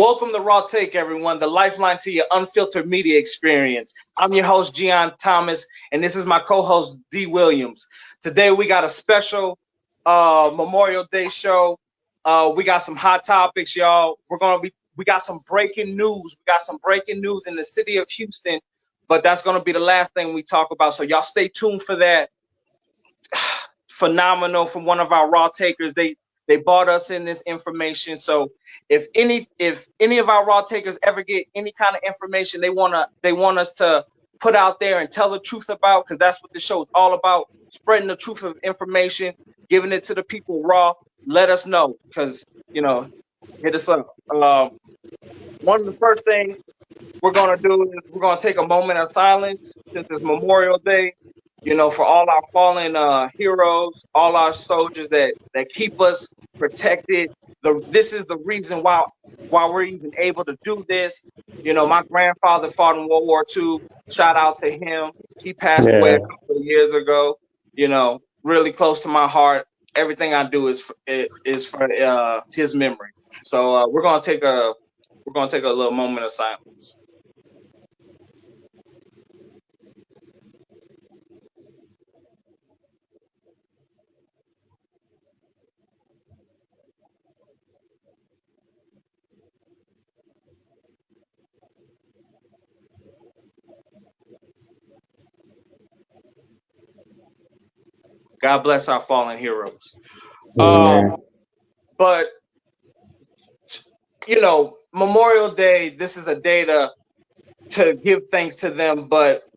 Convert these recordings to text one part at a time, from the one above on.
Welcome to Raw Take, everyone, the lifeline to your unfiltered media experience. I'm your host, Gian Thomas, and this is my co-host, D. Williams. Today, we got a special Memorial Day show. We got some hot topics, y'all. We got some breaking news. We got some breaking news in the city of Houston, but that's going to be the last thing we talk about. So y'all stay tuned for that. Phenomenal from one of our Raw Takers. They bought us in this information. So if any of our Raw Takers ever get any kind of information they want us to put out there and tell the truth about, because that's what the show is all about, spreading the truth of information, giving it to the people raw, let us know, because, hit us up. One of the first things we're going to do is we're going to take a moment of silence since it's Memorial Day, for all our fallen heroes, all our soldiers that keep us protected. This is the reason why we're even able to do this. My grandfather fought in World War II. Shout out to him. He passed away a couple of years ago. Really close to my heart. Everything I do is for his memory. So we're gonna take a little moment of silence. God bless our fallen heroes. But Memorial Day, this is a day to give thanks to them, but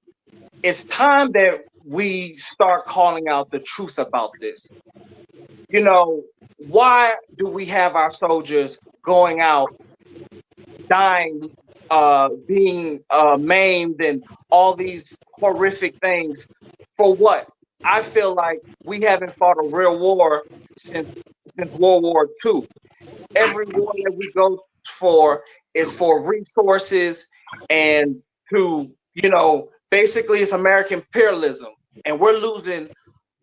it's time that we start calling out the truth about this. Why do we have our soldiers going out, dying, being maimed, and all these horrific things? For what? I feel like we haven't fought a real war since World War II. Every war that we go for is for resources and to, basically it's American imperialism. And we're losing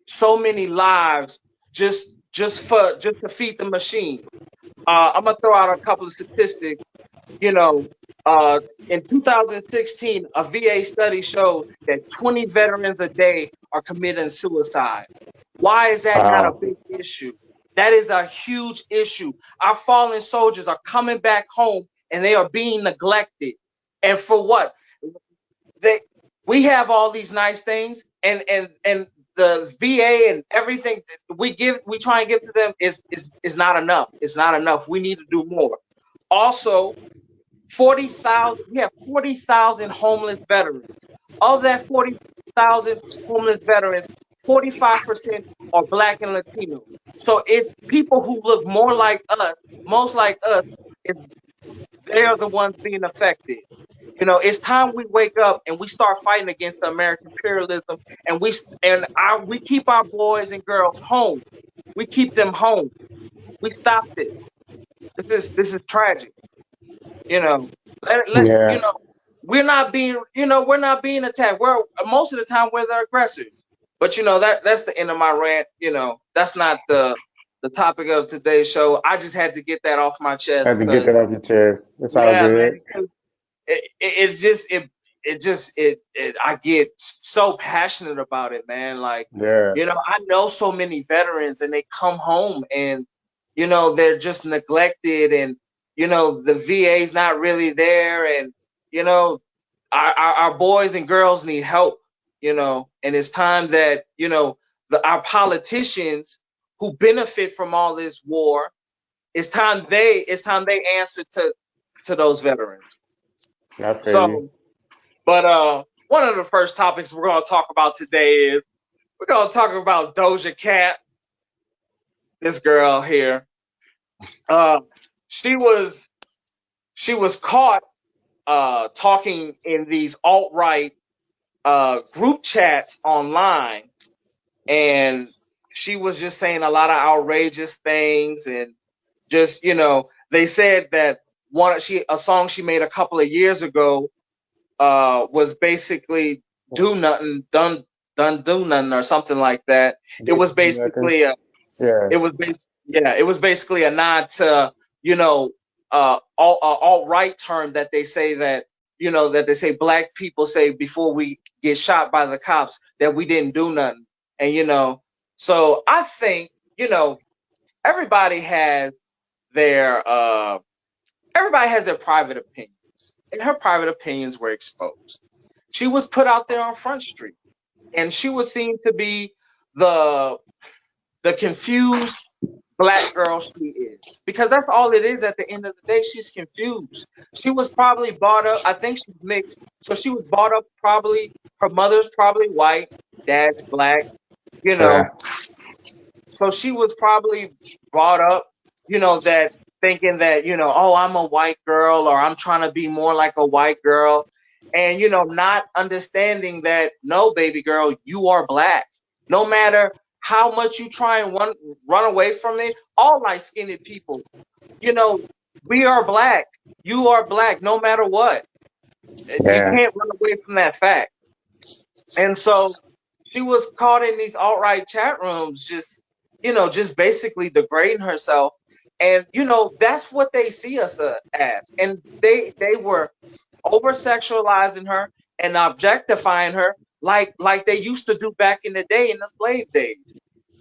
so many lives just to feed the machine. I'm gonna throw out a couple of statistics. In 2016, a VA study showed that 20 veterans a day are committing suicide. Why is that not a big issue? That is a huge issue. Our fallen soldiers are coming back home and they are being neglected. And for what? We have all these nice things, and the VA and everything we try and give to them is not enough. It's not enough. We need to do more. Also, 40,000. We have 40,000 homeless veterans. Of that 40,000 homeless veterans, 45% are Black and Latino. So it's people who look more like us, most like us. They are the ones being affected. It's time we wake up and we start fighting against the American imperialism, and we keep our boys and girls home. We keep them home. We stop this. This is tragic. We're not being attacked. Most of the time we're the aggressors. But that's the end of my rant. That's not the topic of today's show. I just had to get that off my chest. Had to get that off your chest. It's all good. Man, I get so passionate about it, man. Like, I know so many veterans and they come home and, they're just neglected, and, the VA's not really there, and, our boys and girls need help, and it's time that, our politicians who benefit from all this war, it's time they answer to those veterans. So, but one of the first topics we're going to talk about today is we're going to talk about Doja Cat. This girl here, she was caught talking in these alt-right group chats online, and she was just saying a lot of outrageous things, and just they said that a song she made a couple of years ago was basically do nothing, done do nothing, or something like that. It was basically it was basically a nod to alt-right term that they say that, that they say black people say before we get shot by the cops that we didn't do nothing. And, so I think, everybody has their, everybody has their private opinions, and her private opinions were exposed. She was put out there on Front Street, and she was seen to be the confused black girl she is, because that's all it is. At the end of the day, she's confused. She was probably brought up, I think she's mixed, so she was brought up, probably her mother's probably white, dad's black, you Yeah. know so she was probably brought up, that thinking that, oh, I'm a white girl, or I'm trying to be more like a white girl. And, not understanding that, no, baby girl, you are black. No matter how much you try and run away from it, all light skinned people, you know, we are black. You are black, no matter what. You Yeah. can't run away from that fact. And so she was caught in these alt-right chat rooms, just, just basically degrading herself. And, that's what they see us as. And they were over sexualizing her and objectifying her like they used to do back in the day, in the slave days.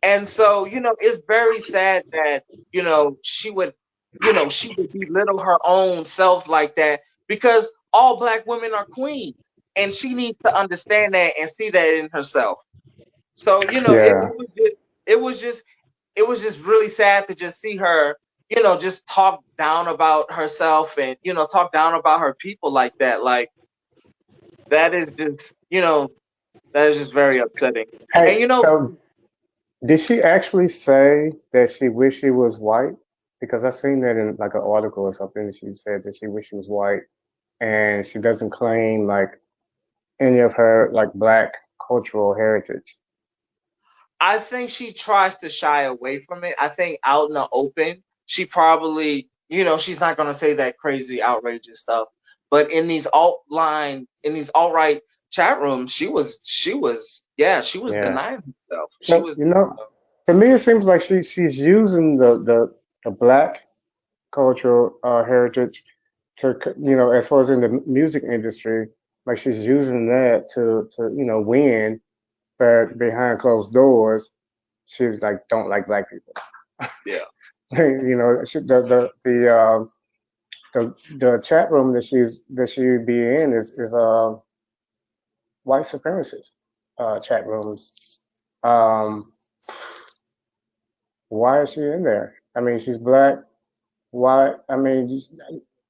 And so, it's very sad that, she would belittle her own self like that, because all black women are queens, and she needs to understand that and see that in herself. So, Yeah. it was just it was just really sad to just see her, just talk down about herself, and, talk down about her people like that. Like, that is just, that is just very upsetting. And, Hey, so did she actually say that she wished she was white? Because I seen that in like an article or something. She said that she wished she was white, and she doesn't claim like any of her like black cultural heritage. I think she tries to shy away from it. I think out in the open, she probably, she's not going to say that crazy, outrageous stuff. But in these alt right chat rooms, yeah, she was Yeah. denying herself. She So was, to me, it seems like she's using the black cultural heritage to as far as in the music industry, like she's using that to win, but behind closed doors, she's like don't like black people. yeah, The chat room that she be in is white supremacist chat rooms. Um, why is she in there? I mean, she's black. Why? I mean,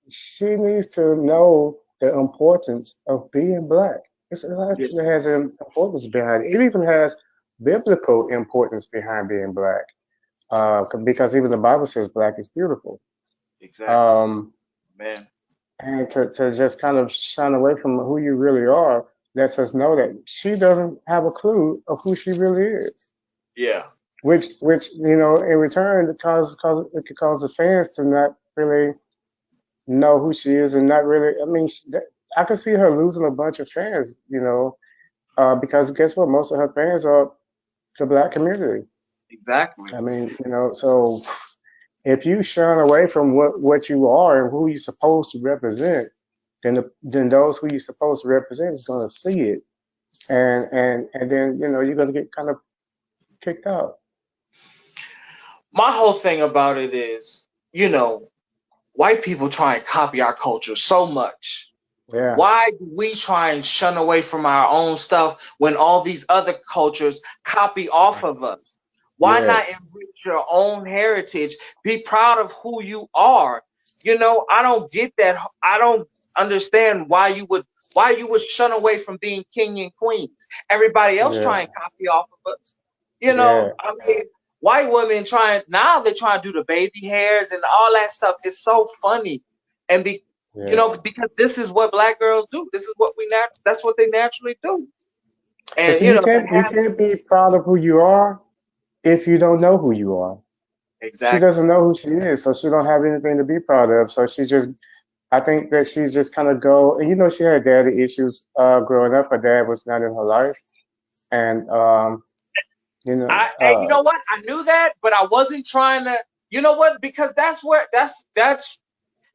she needs to know the importance of being black. It yeah, actually has an importance behind it. It even has biblical importance behind being black, because even the Bible says black is beautiful. exactly, Um, man. and to just kind of shine away from who you really are lets us know that she doesn't have a clue of who she really is. Yeah, Which in return it could cause the fans to not really know who she is and not really. I mean, I could see her losing a bunch of fans, because guess what? Most of her fans are the black community. exactly. I mean, so if you shun away from what you are and who you're supposed to represent, then those who you're supposed to represent is going to see it, and then you're going to get kind of kicked out. My whole thing about it is, white people try and copy our culture so much. Yeah, Why do we try and shun away from our own stuff when all these other cultures copy off of us? Why not yes, enrich your own heritage? Be proud of who you are. I don't get that. I don't understand why you would shun away from being king and queens. Everybody else yeah, try and copy off of us. yeah, I mean, white women they're trying to do the baby hairs and all that stuff. It's so funny. And yeah. because this is what black girls do. This is what that's what they naturally do. But And see, you can't be proud of who you are if you don't know who you are. She exactly, doesn't know who she is, so she don't have anything to be proud of. So I think that she's just kind of go, and she had daddy issues growing up. Her dad was not in her life, and you know, you know what? I knew that, but I wasn't trying to. You know what? Because that's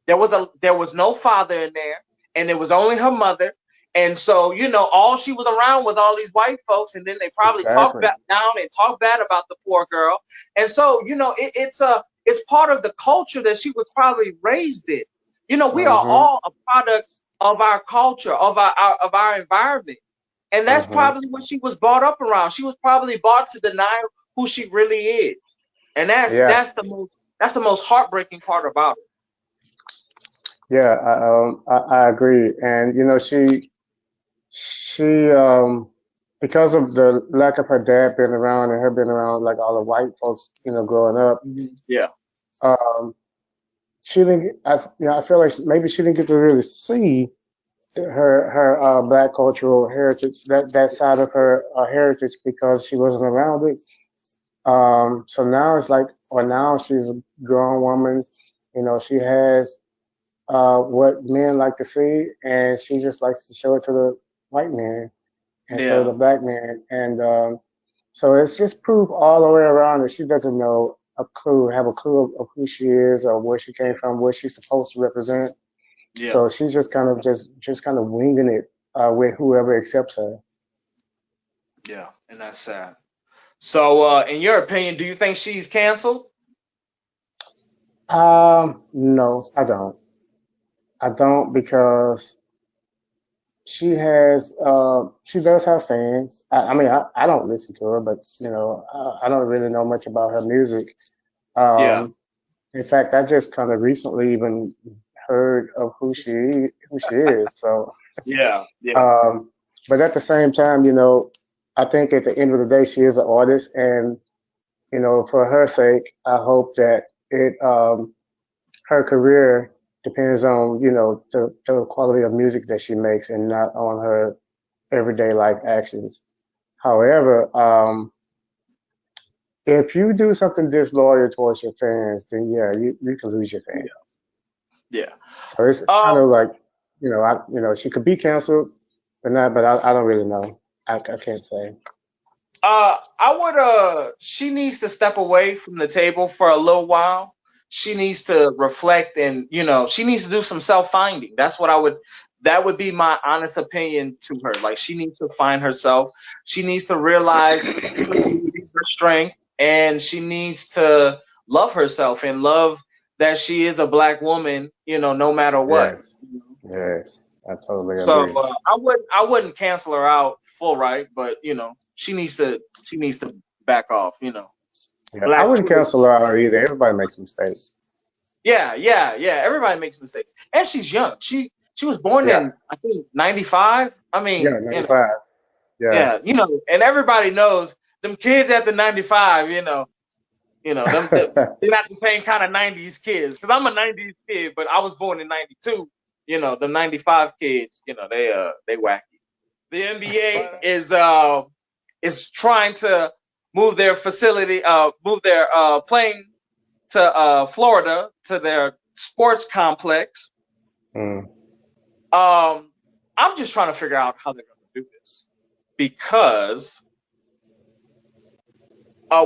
there was no father in there, and it was only her mother. And so, all she was around was all these white folks, and then they probably talked Exactly. back down and talked bad about the poor girl. And so, it's part of the culture that she was probably raised in. We are Mhm. all a product of our culture, of our environment. And that's Mhm. probably what she was brought up around. She was probably brought to deny who she really is. And that's Yeah. that's the most heartbreaking part about it. Yeah. I agree. And she because of the lack of her dad being around and her being around like all the white folks, growing up, Yeah. um, she didn't. I feel like maybe she didn't get to really see her black cultural heritage, that side of her heritage, because she wasn't around it. So now it's like, or now she's a grown woman. She has what men like to see, and she just likes to show it to the white man instead of Yeah. the black man. And so it's just proof all the way around that she doesn't have a clue of who she is or where she came from, what she's supposed to represent. Yeah. So she's just kind of just kind of winging it with whoever accepts her. Yeah. And that's sad. So, in your opinion, do you think she's canceled? No, I don't. I don't because she does have fans. I mean, I don't listen to her, but I don't really know much about her music. Yeah. Um, in fact, I just kind of recently even heard of who she is. So, Yeah. Yeah. um, but at the same time, I think at the end of the day, she is an artist, and for her sake, I hope that it her career depends on the quality of music that she makes and not on her everyday life actions. However, if you do something disloyal towards your fans, then yeah, you can lose your Yeah. fans. Yeah. So it's kind Um, of like, she could be canceled, but not. But I don't really know. I can't say. I would she needs to step away from the table for a little while. She needs to reflect, and she needs to do some self-finding. That would be my honest opinion to her. Like, she needs to find herself. She needs to realize her beauty, her strength, and she needs to love herself and love that she is a black woman, no matter what. Yes, yes, I totally So, agree. I wouldn't cancel her out full right, but she needs to back off. Yeah, I Black wouldn't people. cancel her out either. Everybody makes mistakes. Yeah, yeah, yeah. Everybody makes mistakes, and she's young. She was born Yeah, in, I think, 95. I yeah, mean, 95. Yeah. yeah, and everybody knows them kids at the 95. Them they're not the same kind of 90s kids. Because I'm a 90s kid, but I was born in 92. The 95 kids. They wacky. The NBA is trying to move their playing to Florida, to their sports complex. Mm, Um, I'm just trying to figure out how they're going to do this, because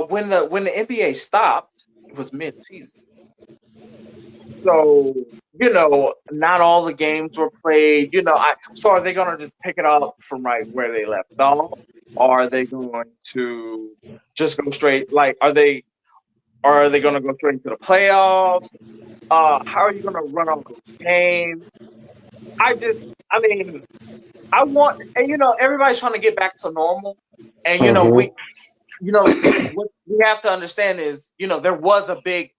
when the NBA stopped, it was mid-season. So, not all the games were played. So are they going to just pick it up from right where they left off? Or are they going to just go straight? Like, are they going to go straight into the playoffs? How are you going to run all those games? I just, I mean, I want, and everybody's trying to get back to normal. And, hmm what we have to understand is, there was a big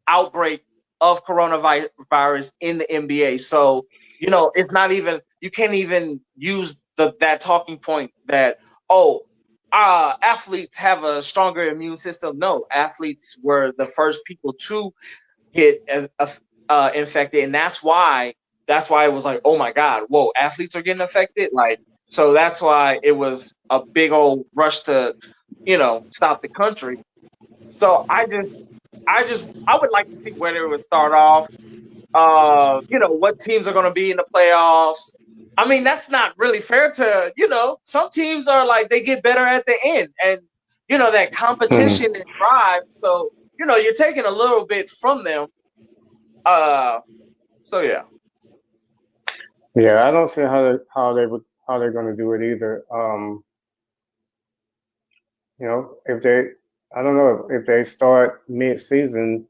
outbreak of coronavirus in the NBA. So, it's not even, you can't even use that talking point that, oh, athletes have a stronger immune system. No, athletes were the first people to get infected, and that's why it was like, oh my god, whoa, athletes are getting affected, like, so that's why it was a big old rush to stop the country. So I would like to see where it would start off. What teams are going to be in the playoffs. I mean, that's not really fair to, some teams are like, they get better at the end, and that competition hmm and drive. So you're taking a little bit from them. Uh, So yeah, Yeah, I don't see how they're going to do it either. If they, I don't know if they start mid-season.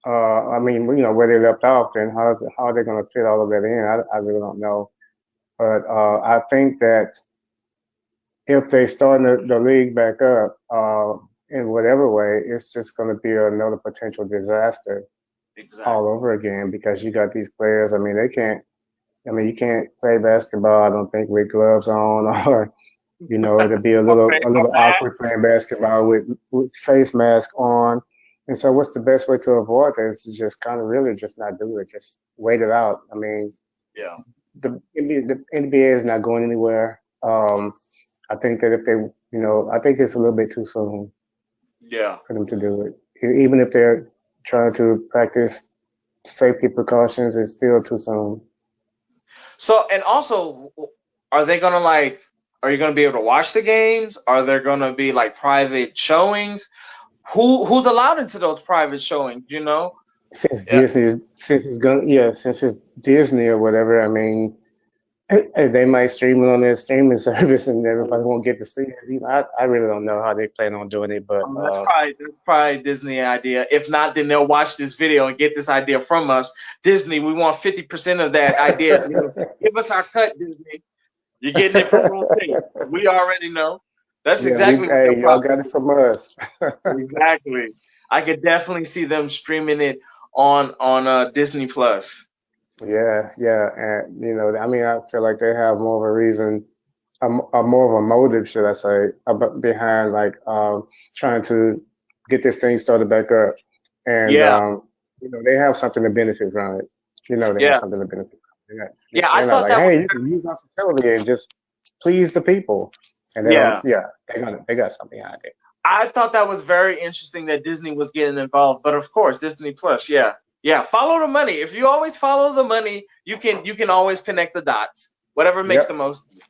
I mean, where they left off, then how are they going to fit all of that in? I really don't know. But I think that if they start the league back up, in whatever way, it's just going to be another potential disaster all exactly. over again because you got these players. I mean, they can't. I mean, you can't play basketball. I don't think with gloves on, or it'd be Okay, a my little bad. awkward playing basketball with face mask on. And so, what's the best way to avoid this? Is just kind of really just not do it. Just wait it out. I mean, Yeah, the NBA is not going anywhere. I think that if they, I think it's a little bit too soon yeah. for them to do it. Even if they're trying to practice safety precautions, it's still too soon. So and also, are they gonna like? Are you gonna be able to watch the games? Are there gonna be like private showings? Who's allowed into those private showings? You know? Yeah, Since it's Disney or whatever. I mean, they might stream it on their streaming service, and everybody won't get to see it. I really don't know how they plan on doing it, but that's probably a Disney idea. If not, then they'll watch this video and get this idea from us. Disney, we want 50% of that idea. Give us our cut, Disney. You're getting it from Roll Tape. We already know. That's yeah, exactly what they'll y'all probably got it do. from us. Exactly. I could definitely see them streaming it on Disney Plus. Yeah, yeah, and I mean, I feel like they have more of a reason, a more of a motive, should I say, behind like trying to get this thing started back up, and Yeah, they have something to benefit from it. They have yeah, something to benefit from it. yeah. I They're not thought like, that was hey, you can use our facility and just please the people, and they don't. yeah. Yeah, they got something out there. I thought that was very interesting that Disney was getting involved, but of course, Disney Plus, yeah, yeah. Follow the money. If you always follow the money, you can always connect the dots. Whatever makes the Yep, most.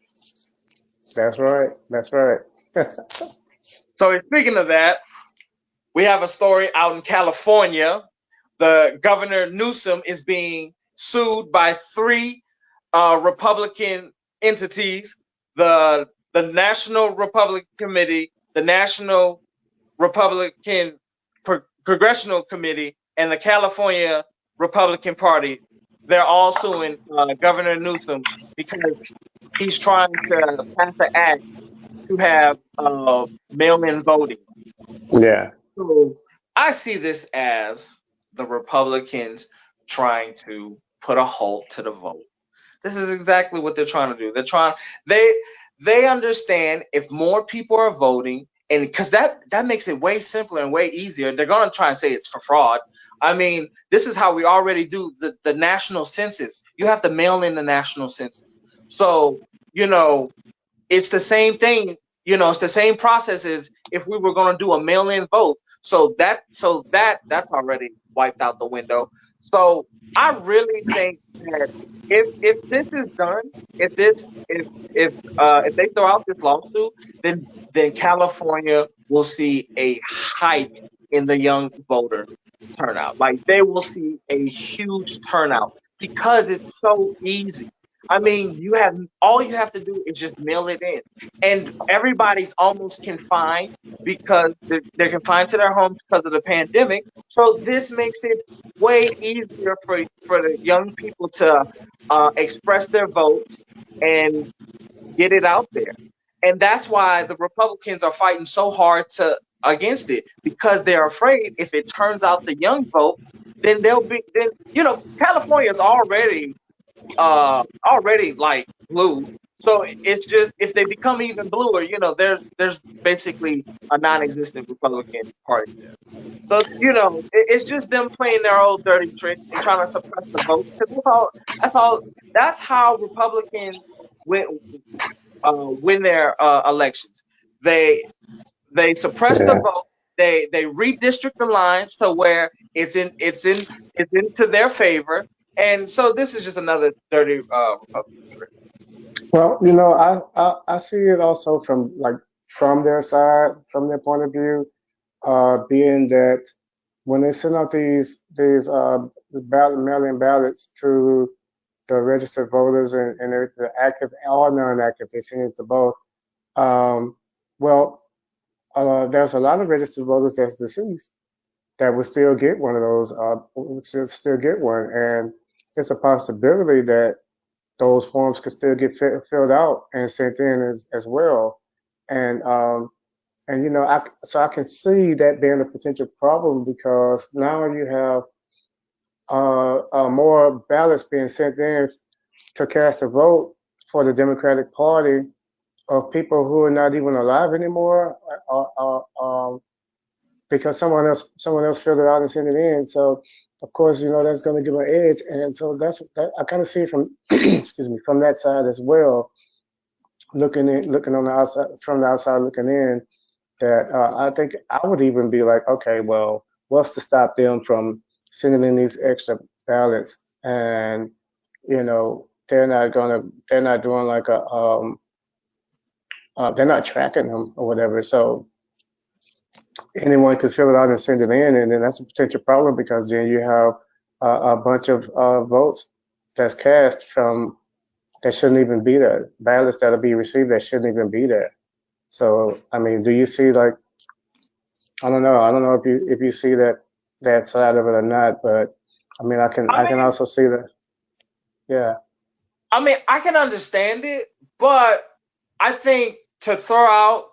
that's right. That's right. So speaking of that, we have a story out in California. The Governor Newsom is being sued by three Republican entities: the National Republican Committee, the National Republican Congressional Committee, and the California Republican Party. They're all suing Governor Newsom because he's trying to pass an act to have mail-in voting. Yeah. So I see this as the Republicans trying to put a halt to the vote. This is exactly what they're trying to do. They they understand if more people are voting, and because that makes it way simpler and way easier. They're gonna try and say it's for fraud. I mean, this is how we already do the national census. You have to mail in the national census. So, you know, it's the same thing. It's the same process as if we were going to do a mail-in vote. So that's already wiped out the window. So I really think that if this is done, if they throw out this lawsuit, then California will see a hike in the young voter turnout. Like they will see a huge turnout because it's so easy. I mean, all you have to do is just mail it in, and everybody's almost confined because they're confined to their homes because of the pandemic. So this makes it way easier for the young people to express their votes and get it out there. And that's why the Republicans are fighting so hard to against it because they're afraid if it turns out the young vote, then California is already like blue. So it's just if they become even bluer, there's basically a non-existent Republican party there. So it's just them playing their old dirty tricks and trying to suppress the vote because That's all. That's how Republicans win their elections. They they suppress the Yeah. vote. They redistrict the lines to where it's into their favor. And so this is just another dirty Republican trick. Well, I see it also from their side, from their point of view, being that when they send out these mail-in ballots to the registered voters and the active or non-active, they send it to both. Um, well, there's a lot of registered voters that's deceased that would still get one of those, would still get one, and it's a possibility that those forms could still get filled out and sent in as well. And and so I can see that being a potential problem because now you have more ballots being sent in to cast a vote for the Democratic Party of people who are not even alive anymore, because someone else filled it out and sent it in. So of course, that's going to give an edge, and so I kind of see it from excuse me, from that side as well, looking on the outside, from the outside looking in, that I think I would even be like, okay, well, what's to stop them from sending in these extra ballots? And they're not doing like they're not tracking them or whatever. So anyone could fill it out and send it in, and then that's a potential problem because then you have a bunch of votes that's cast from that shouldn't even be there, ballots that'll be received that shouldn't even be there. So I mean, do you see like I don't know if you see that side of it or not, but I mean I I can mean, also see that. Yeah, I can understand it, but I think to throw out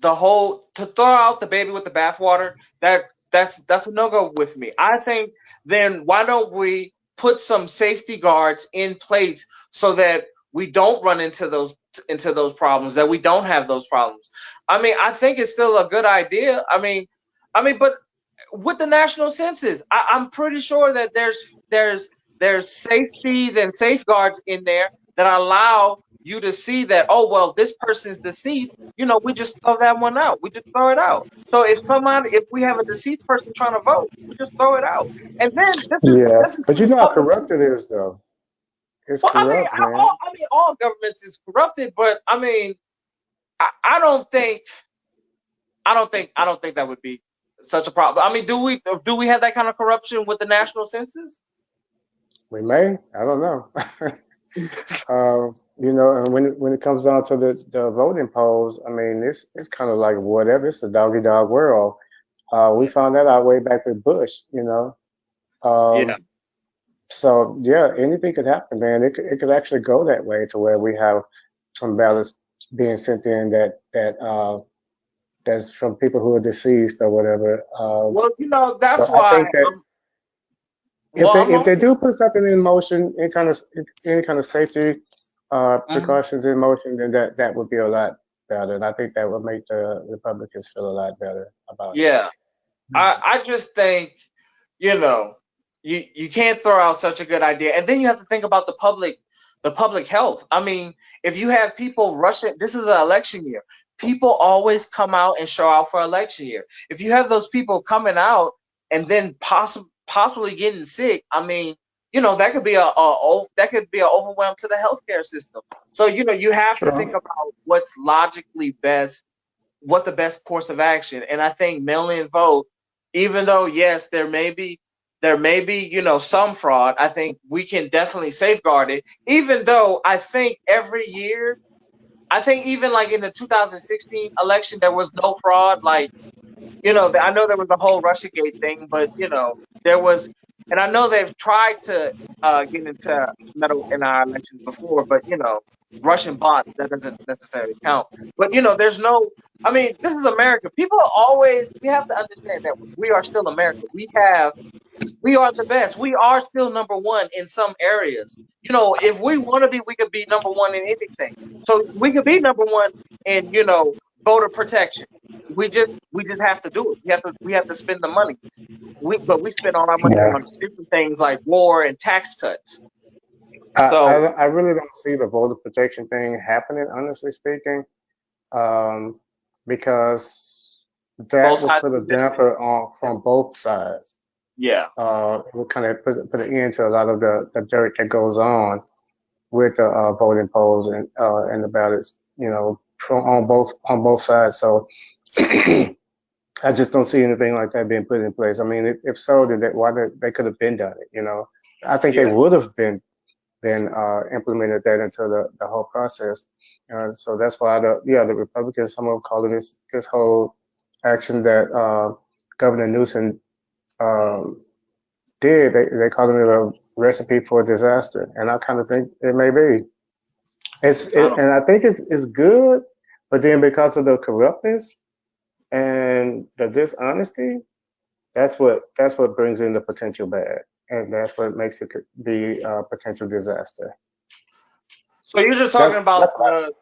the baby with the bathwater, that's a no go with me. I think then why don't we put some safety guards in place so that we don't run into those problems, that we don't have those problems. I mean, I think it's still a good idea. But with the national census, I'm pretty sure that there's safeties and safeguards in there that allow you to see that, oh well, this person's deceased. We just throw that one out. We just throw it out. So if we have a deceased person trying to vote, we just throw it out. And then yeah, this is but for you the know how public corrupt too. it is, though. It's Well, corrupt, man. all governments is corrupted, but I don't think I don't think that would be such a problem. I mean, do we have that kind of corruption with the national census? We may, I don't know. And when it comes down to the voting polls, I mean, it's kind of like whatever. It's a doggy dog world. We found that out way back with Bush. Yeah. Um, so yeah, anything could happen, man. It could actually go that way to where we have some ballots being sent in that's from people who are deceased or whatever. Well, So that's I why think that I'm. Well, I'm if they hoping. do put something in motion, any kind of safety Mhm. precautions in motion, then that would be a lot better, and I think that would make the Republicans feel a lot better about it. Yeah. I just think, you know, you can't throw out such a good idea, and then you have to think about the public health. I mean, if you have people rushing, this is an election year. People always come out and show out for election year. If you have those people coming out and then possibly getting sick, I mean, that could be that could be an overwhelm to the healthcare system. So you have to think True. about what's the best course of action. And I think mail-in vote, even though yes, there may be some fraud, I think we can definitely safeguard it. Even though I think every year, I think even like in the 2016 election, there was no fraud. Like I know there was a whole RussiaGate thing, but there was, and I know they've tried to get into metal in our elections before, but Russian bots, that doesn't necessarily count. But there's no. I mean, this is America. People are always. We have to understand that we are still America. We are the best. We are still number one in some areas. If we want to be, we could be number one in anything. So we could be number one in, voter protection. We just have to do it. We have to spend the money. But we spend all our money Yeah. on different things like war and tax cuts. So I really don't see the voter protection thing happening, honestly speaking, um, because that both would sides put of a the district. damper on from both sides. Yeah. It would kind of put an end to a lot of the dirt that goes on with the voting polls and the ballots, from on both sides. So I just don't see anything like that being put in place. I mean, if so, then why they could have been done it. I think they Yeah. would have been implemented that into the whole process. So that's why the Republicans, some of them call it this whole action that Governor Newsom um, did. They call it a recipe for disaster, and I kind of think it may be. I don't. And I think it's good, but then because of the corruptness and the dishonesty, that's what brings in the potential bad, and that's what makes it be a potential disaster. So you're just talking about That's the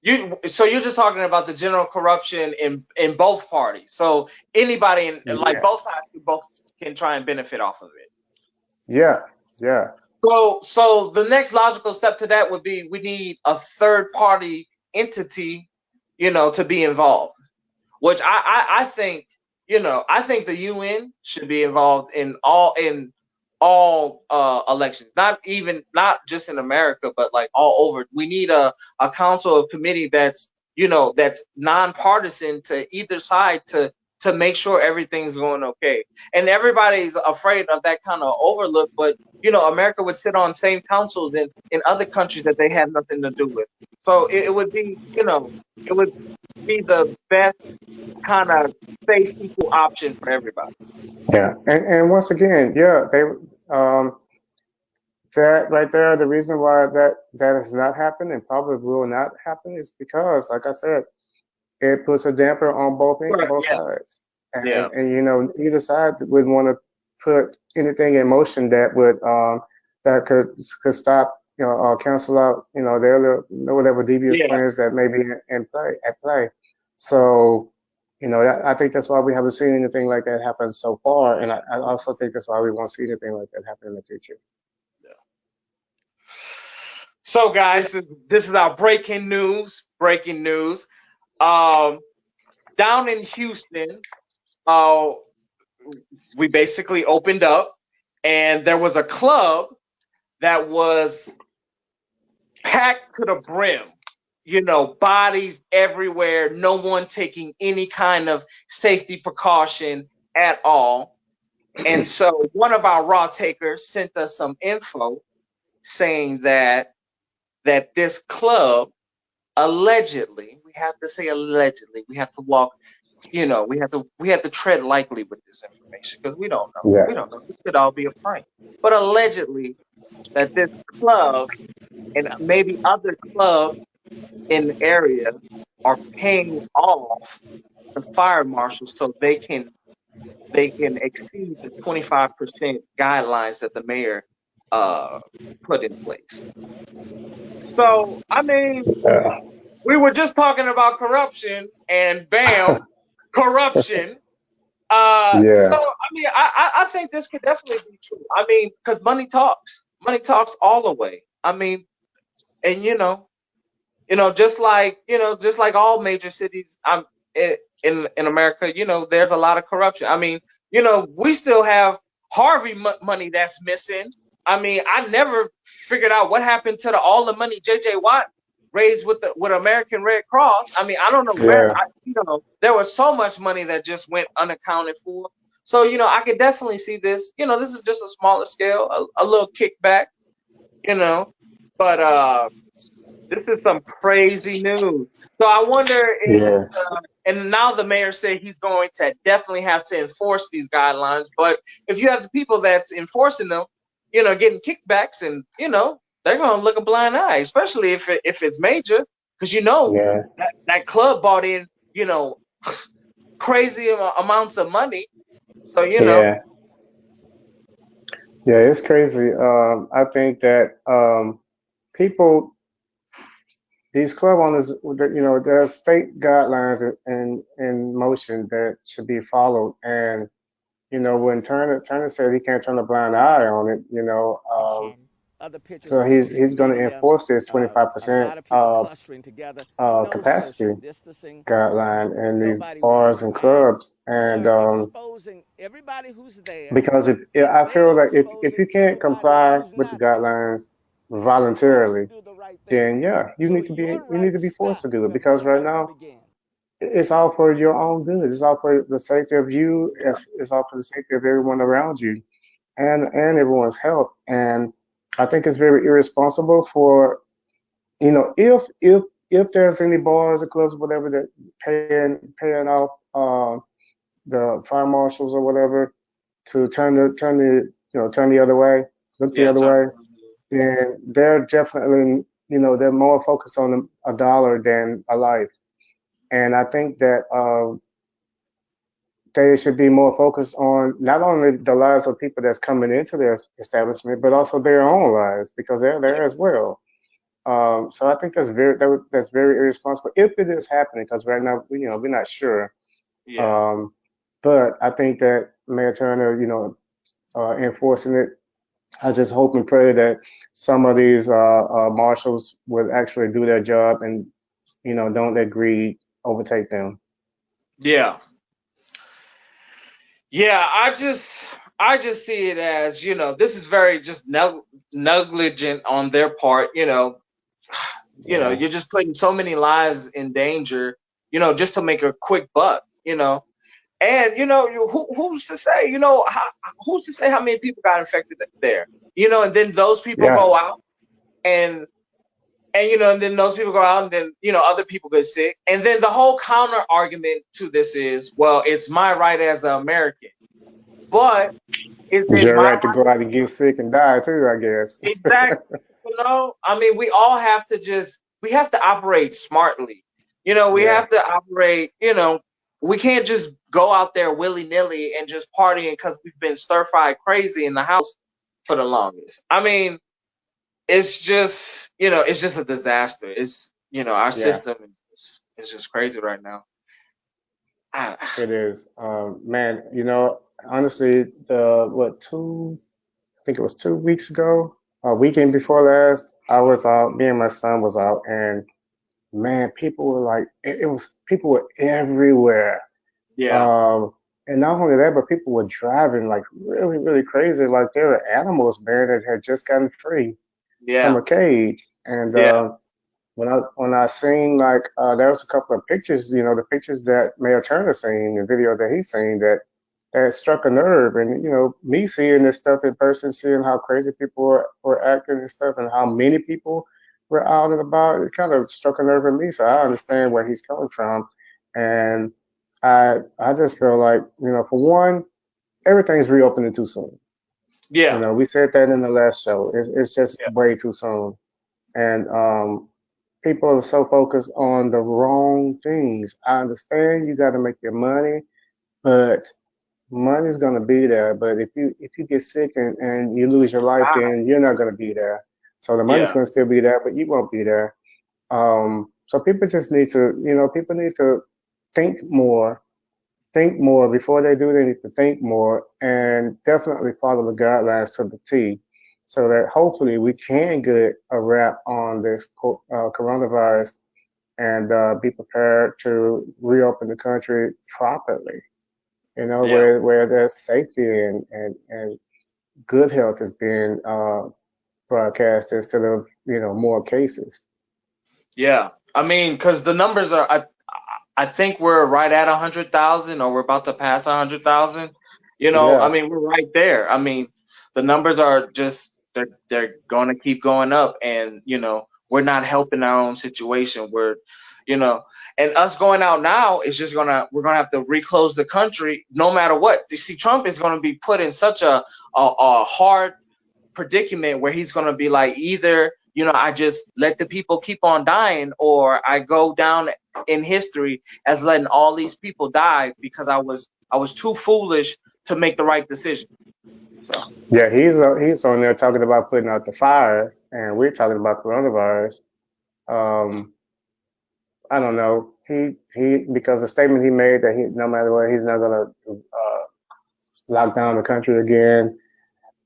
you. So you're just talking about the general corruption in both parties. So anybody in like yeah, both sides can try and benefit off of it. yeah, yeah, So the next logical step to that would be we need a third party entity, to be involved. Which I think, I think the UN should be involved in all elections, not just in America, but like all over. We need a council of committee that's nonpartisan to either side to make sure everything's going okay. And everybody's afraid of that kind of overlook, but America would sit on same councils in other countries that they had nothing to do with. So it would be, it would be the best kind of safe equal option for everybody. yeah. And once again, yeah, they um that right there, the reason why that has not happened and probably will not happen is because, like I said, it puts a damper on Right. both Yeah. sides, Yeah. and either side would want to put anything in motion that could stop, cancel out, their whatever devious Yeah. plans that may be at play. So, I think that's why we haven't seen anything like that happen so far, and I also think that's why we won't see anything like that happen in the future. So, guys, this is our breaking news. Breaking news. Um, Down in Houston, uh, we basically opened up, and there was a club that was packed to the brim. Bodies everywhere, no one taking any kind of safety precaution at all. And so one of our raw takers sent us some info saying that this club allegedly, we have to say allegedly, we have to walk, we have to tread lightly with this information because we don't know. Yeah, We don't know. This could all be a prank. But allegedly that this club and maybe other clubs in the area are paying off the fire marshals so they can exceed the 25% guidelines that the mayor uh put in place. So I mean, yeah, we were just talking about corruption, and bam, corruption. So yeah, I mean, I think this could definitely be true. I mean, because money talks all the way. I mean, and just like all major cities, in America, there's a lot of corruption. I mean, we still have Harvey money that's missing. I mean, I never figured out what happened to all the money J.J. Watt raised with American Red Cross. I mean, I don't know where. yeah, There was so much money that just went unaccounted for. So I could definitely see this. This is just a smaller scale, a little kickback. You know, but this is some crazy news. So I wonder if, yeah, and now the mayor said he's going to definitely have to enforce these guidelines. But if you have the people that's enforcing them, getting kickbacks, and they're going to look a blind eye, especially if it's major, because yeah, that club bought in, you know, crazy amounts of money. So yeah. Yeah, it's crazy. I think that people, these club owners, there are state guidelines in motion that should be followed. And when Turner said he can't turn a blind eye on it, so he's going to enforce this 25% capacity guideline in these bars and clubs. And because I feel like if you can't comply with the guidelines voluntarily, then yeah, you need to be forced to do it because right now it's all for your own good. It's all for the safety of you. It's all for the safety of everyone around you and everyone's health. And I think it's very irresponsible for if there's any bars or clubs or whatever that paying off the fire marshals or whatever to turn the other way, look the Yeah, other turn way, around. then they're definitely they're more focused on a dollar than a life. And I think that they should be more focused on not only the lives of people that's coming into their establishment, but also their own lives because they're Yeah, there as well. So I think that's very irresponsible if it is happening because right now we're not sure. yeah, Um, but I think that Mayor Turner, enforcing it. I just hope and pray that some of these marshals would actually do their job and don't let greed overtake them. yeah, yeah. I just see it as this is very just negligent on their part. Yeah, You're just putting so many lives in danger. Just to make a quick buck. And who's to say? Who's to say how many people got infected there? And then those people yeah, go out and then those people go out and then other people get sick, and then the whole counter argument to this is, well, it's my right as an American, but is it's it your my right to right? go out and get sick and die too, I guess. Exactly. I mean, we have to operate smartly. We Yeah, have to operate. We can't just go out there willy nilly and just partying because we've been stir fried crazy in the house for the longest. I mean, it's just a disaster. It's our yeah, system is just crazy right now. I, it is. Man, honestly, the what two? I think it was 2 weeks ago, a weekend before last. I was out. Me and my son was out, and man, people were like, it was people were everywhere. yeah, Um, and not only that, but people were driving like really, really crazy, like they were animals, man, that had just gotten free from yeah, a cage. And yeah, when I seen like there was a couple of pictures, the pictures that Mayor Turner seen, the video that he seen that struck a nerve. And me seeing this stuff in person, seeing how crazy people were acting and stuff, and how many people were out and about, it kind of struck a nerve in me. So I understand where he's coming from, and I just feel like for one, everything's reopening too soon. yeah, We said that in the last show. It's just yeah. way too soon, and people are so focused on the wrong things. I understand you got to make your money, but money's gonna be there. But if you get sick and you lose your life, God, then you're not gonna be there. So the money's yeah, gonna still be there, but you won't be there. So people just need to, people need to think more, think more before they do. They need to think more and definitely follow the guidelines to the T, so that hopefully we can get a wrap on this coronavirus and be prepared to reopen the country properly. yeah. Where there's safety and good health is being broadcast instead of more cases. Yeah, I mean, because the numbers are, I think we're right at 100,000, or we're about to pass 100,000. I Yeah, mean, we're right there. I mean, the numbers are just they're going to keep going up, and we're not helping our own situation. You know, and us going out now is just we're gonna have to reclose the country no matter what. You see, Trump is going to be put in such a hard predicament where he's going to be like, either I just let the people keep on dying, or I go down in history as letting all these people die because I was too foolish to make the right decision. So yeah, he's on there talking about putting out the fire, and we're talking about coronavirus. Um, I don't know. He because the statement he made that he no matter what he's not gonna lock down the country again.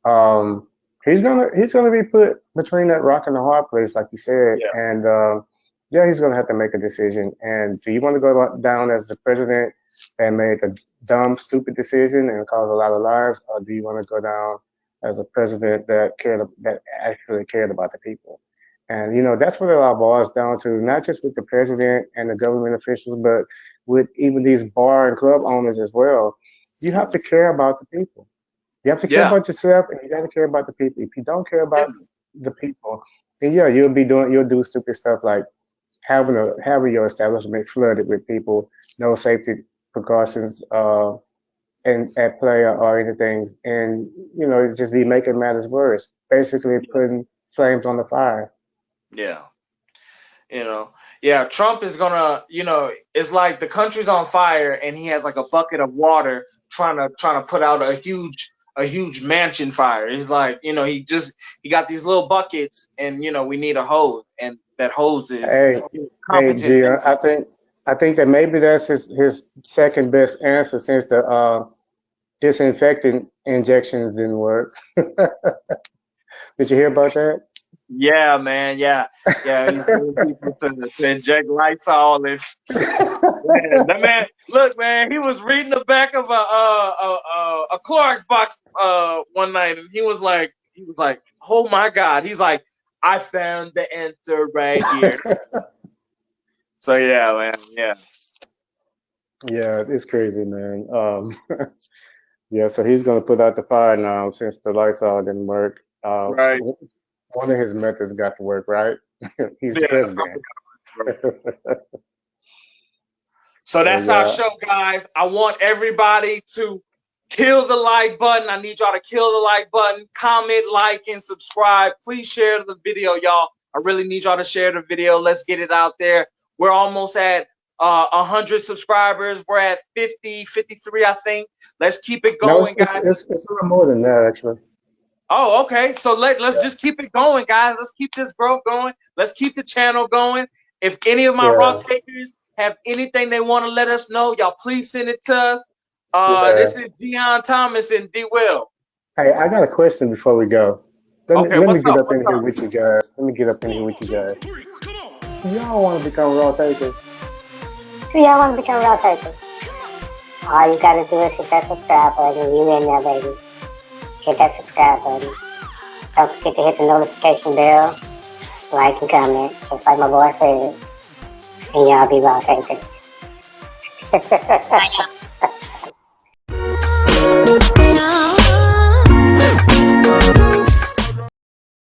Um, he's gonna be put between that rock and the hard place, like you said, yeah, and yeah, he's gonna have to make a decision. And do you want to go down as the president that made a dumb, stupid decision and caused a lot of lives, or do you want to go down as a president that actually cared about the people? And that's what it all boils down to, not just with the president and the government officials, but with even these bar and club owners as well. You have to care about the people. You have to care Yeah, about yourself, and you got to care about the people. If you don't care yeah, about the people, then yeah, you'll do stupid stuff like having your establishment flooded with people, no safety precautions and at play or anything, and it just be making matters worse. Basically, putting flames on the fire. yeah. You know, yeah. Trump is gonna, it's like the country's on fire, and he has like a bucket of water trying to put out a huge mansion fire. He's like, he got these little buckets, and we need a hose, and that hose is Hey, hey, competent G, people. I think that maybe that's his second best answer since the disinfectant injections didn't work. Did you hear about that? Yeah, man. Yeah, yeah. He's telling people to inject Lysol and man, that man. Look, man. He was reading the back of a Clorox box one night, and he was like, oh my God. He's like, I found the answer right here. So yeah, man. Yeah. Yeah, it's crazy, man. Yeah, so he's gonna put out the fire now since the Lysol didn't work. Right. One of his methods got to work, right? He's the Yeah. president. Right. So So that's our yeah, show, guys. I want everybody to kill the like button. I need y'all to kill the like button, comment, like, and subscribe. Please share the video, y'all. I really need y'all to share the video. Let's get it out there. We're almost at 100 subscribers. We're at 50, 53, I think. Let's keep it no, going, guys. it's a little more than that actually. Oh, okay. So let's Yeah, just keep it going, guys. Let's keep this growth going. Let's keep the channel going. If any of my raw yeah, takers have anything they want to let us know, y'all please send it to us. This yeah. is Dion Thomas and D Will. Hey, I got a question before we go. Let me Okay, let me what's get up? up What's in here up? with you guys. Let me get up in here with you guys. Do y'all want to become raw takers? Do y'all want to become real takers? All you gotta do is hit that subscribe button. You in there, baby. Hit that subscribe button. Don't forget to hit the notification bell, like and comment, just like my boy said. And y'all be raw takers.